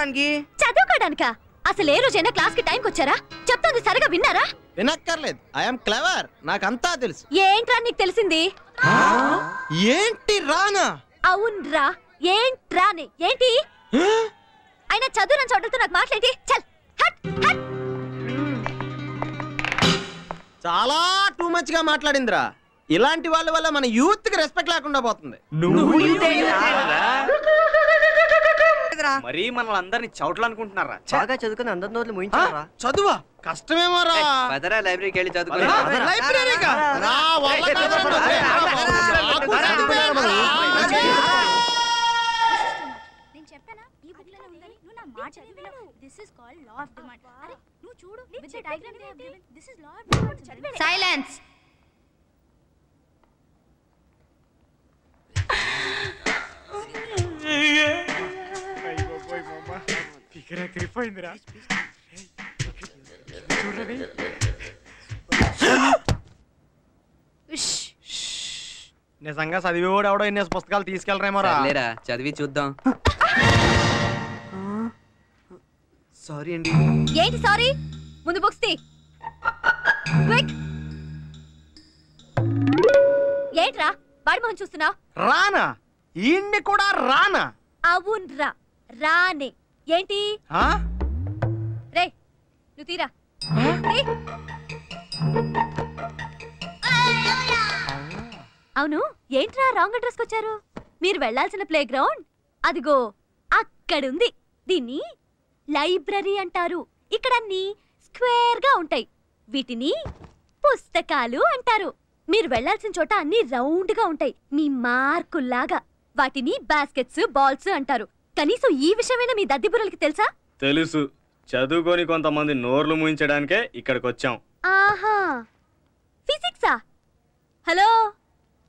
చదువుకోవడానికి. చదువుకోవడానికా? అసలు ఏ రోజైనా క్లాస్ కి టైంకి వచ్చారా? చెప్తుంది సరిగా విన్నారా? వినక్కర్లేదు, ఐఎమ్ క్లవర్, నాకంతా తెలుసు. ఏంట్రా నీకు తెలిసింది? ఏంటి రానా? అవునరా, ఏంట్రానే. ఏంటి అయినా చదువు చోటతో నాకు మాట్లాడి చల్ హట్ హట్. చాలా టూ మచ్ గా మాట్లాడిందిరా. ఇలాంటి వాళ్ళ వల్ల మన యూత్ కి రెస్పెక్ట్ లేకుండా పోతుంది. మరి మనల్ని అందరినీ చౌట్లు అనుకుంటున్నారా? బాగా చదువుకుని అందరి నోట్లు ముయించారా? చదువా కష్టమేమో రా. పదరా లైబ్రరీకి వెళ్ళి చదువుకో. లైబ్రరీకా? రా, వాళ్ళ కాదరా. నేను చెప్పానా ఈ బుక్ లో ఉందని? నువ్వు నా మాట చదివినా. This is called law of demand. అరే నువ్వు చూడు, with the diagram they have given. This is law of demand. Silence. నిజంగా చదివి కూడా ఎవడో ఎన్ని పుస్తకాలు తీసుకెళ్ళరేమోరా. లేరా చదివి చూద్దాం. సారీ అండి. ఏంటి సారీ? ముందు బుక్స్ తీ. క్విక్. ఏంట్రా వాడి మొహం చూస్తున్నావు? రానా? ఈయన్ని కూడా రానా? అవునరా, రానే. ఏంటి రే నువ్వు తీరా. అవును, ఏంట్రా రాంగ్ అడ్రస్కి వచ్చారు? మీరు వెళ్లాల్సిన ప్లే గ్రౌండ్ అదిగో అక్కడుంది. దీన్ని లైబ్రరీ అంటారు. ఇక్కడ అన్ని స్క్వేర్ గా ఉంటాయి. వీటిని పుస్తకాలు అంటారు. మీరు వెళ్లాల్సిన చోట అన్ని రౌండ్ గా ఉంటాయి, మీ మార్కుల్లాగా. వాటిని బాస్కెట్స్, బాల్స్ అంటారు. కనీసం ఈ విషయమైనా మీ దద్దిబుర్రలకి తెలుసా? తెలుసు. చదువుకొని కొంతమంది నోర్లు ముయించడానికే ఇక్కడికి వచ్చాం. ఆహా, ఫిజిక్సా? హలో,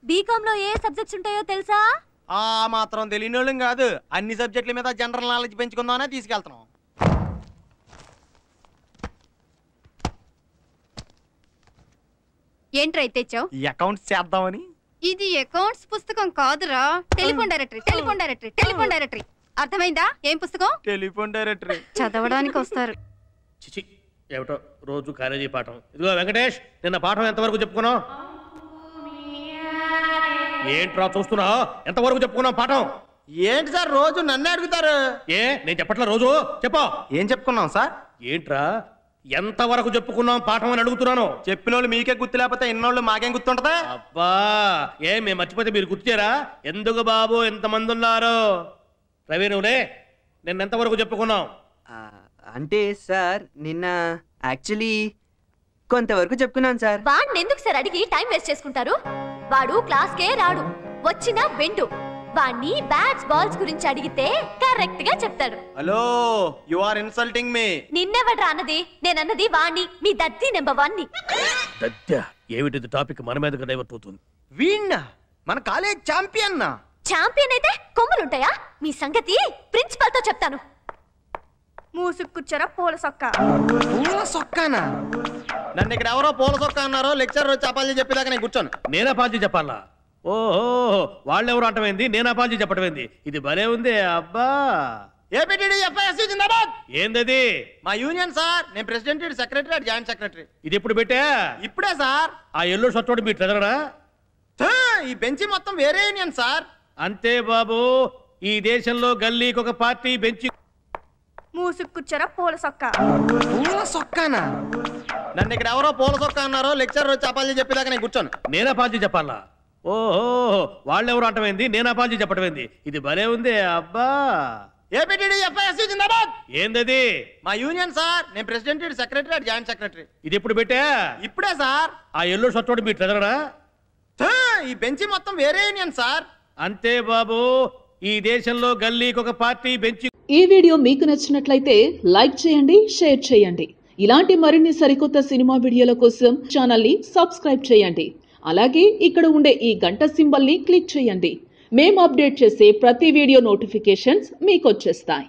బీకామ్ లో ఏ సబ్జెక్ట్స్ ఉంటాయో తెలుసా? ఆ మాత్రం తెలియని వాళ్ళం కాదు. అన్ని సబ్జెక్టుల మీద జనరల్ నాలెడ్జ్ పెంచుకుందామనే తీసుకెళ్తున్నాం. ఏంట్రా తెచ్చావు? ఈ అకౌంట్స్ చేద్దామని. ఇది అకౌంట్స్ పుస్తకం కాదురా, telephone directory. Telephone directory, telephone directory. అర్థమైందా? ఏం పుస్తకం? Telephone directory. చదవడానికి వస్తారు. చిచి, ఏమిటో రోజు కాలేజీ పాఠం. ఇదిగో వెంకటేష్, నిన్న పాఠం ఎంతవరకు చెప్పుకున్నావు? ఏంట్రా చూస్తున్నావు? ఎంతవరకు చెప్పుకున్నావు పాఠం? ఏంటి సార్ రోజు నన్నే అడుగుతారు? ఏ నేను చెప్పట్లా? రోజు చెప్పా. ఏం చెప్పుకున్నాం సార్? ఏంట్రా ఎంతవరకు చెప్పుకున్నాం పాఠం అని అడుగుతున్నాను. చెప్పిన వాళ్ళు మీకే గుర్తు లేకపోతే ఇన్నోళ్ళు మాకేం గుర్తుంటదా? అబ్బా, మేము మర్చిపోతే మీరు గుర్తుచేరా? ఎందుకు బాబు ఎంతమంది ఉన్నారు? రవి నువ్వులే, నిన్న ఎంతవరకు చెప్పుకున్నాం? అంటే సార్ నిన్న యాక్చువల్లీ కొంతవరకు చెప్పుకున్నాను సార్. వాడిని ఎందుకు సార్ అడిగి టైం వేస్ట్ చేసుకుంటారు? వాడు క్లాస్కే రాడు, వచ్చినా వెండు. వాణ్ణి బ్యాట్స్ బాల్స్ గురించి అడిగితే కరెక్ట్ గా చెప్తాడు. Hello, you are insulting me. నిన్నెవడ్రా అన్నది? నేనన్నది వాణ్ణి, మీ దత్తి నెంబర్ 1 ని. దత్య, ఏమిటిది టాపిక్ మన మీదకి డైవర్ట్ అవుతుంది. వీణ్ణ మన కాలేజ్ ఛాంపియన్. ఛాంపియన్ అయితే కొమ్ములుంటాయా? మీ సంగతి ప్రిన్సిపల్ తో చెప్తాను. మూసుకుచ్చరా పూల సొక్క. పూల సొక్కానా? నన్ను ఇక్కడ ఎవరో పూల సొక్క అన్నారో లెక్చర్ వచ్చి అపాలజీ చెప్పేదాకా నేను కూర్చోను. నేను అపాలజీ చెప్పాలా? ఓహో, వాళ్ళెవరు అంటమైంది, నేను అపాలజీ చెప్పటమైంది. ఇది భలే ఉంది. అబ్బా, ఏందది? మా యూనియన్ సార్. నేను ప్రెసిడెంట్, సెక్రటరీ, జాయింట్ సెక్రటరీ. ఇది ఎప్పుడు పెట్టా? ఇప్పుడే సార్. ఆ ఎల్లో షర్ట్ మీ ట్రెజరరా? ఈ బెంచి మొత్తం వేరే యూనియన్ సార్. అంతే బాబు, ఈ దేశంలో గల్లీకి ఒక పార్టీ బెంచి. మూసుకుచ్చరా పూల సొక్క. పూల సొక్కానా? నన్ను ఇక్కడ ఎవరో పూల సొక్క అన్నారో లెక్చర్ వచ్చి అపాలజీ చెప్పేదాకా నేను కూర్చోను. నేను అపాలజీ చెప్పాలా? ఓహో, వాళ్ళెవరు అంటమైంది, నేను అపాలజీ చెప్పటమైంది. ఇది భలే ఉంది. అబ్బా, ఏందది? మా యూనియన్ సార్. నేను ప్రెసిడెంట్, సెక్రటరీ, జాయింట్ సెక్రటరీ. ఇది ఎప్పుడు పెట్టా? ఇప్పుడే సార్. ఆ ఎల్లో షర్ట్ మీ ట్రెజరరా? ఈ బెంచి మొత్తం వేరే యూనియన్ సార్. అంతే బాబు, ఈ దేశంలో గల్లీకి ఒక పార్టీ బెంచి. ఈ వీడియో మీకు నచ్చినట్లయితే లైక్ చేయండి, షేర్ చేయండి. ఇలాంటి మరిన్ని సరికొత్త సినిమా వీడియోల కోసం ఛానల్ ని సబ్స్క్రైబ్ చేయండి. అలాగే ఇక్కడ ఉండే ఈ గంట సింబల్ ని క్లిక్ చేయండి. మేము అప్డేట్ చేసే ప్రతి వీడియో నోటిఫికేషన్స్ మీకు వచ్చేస్తాయి.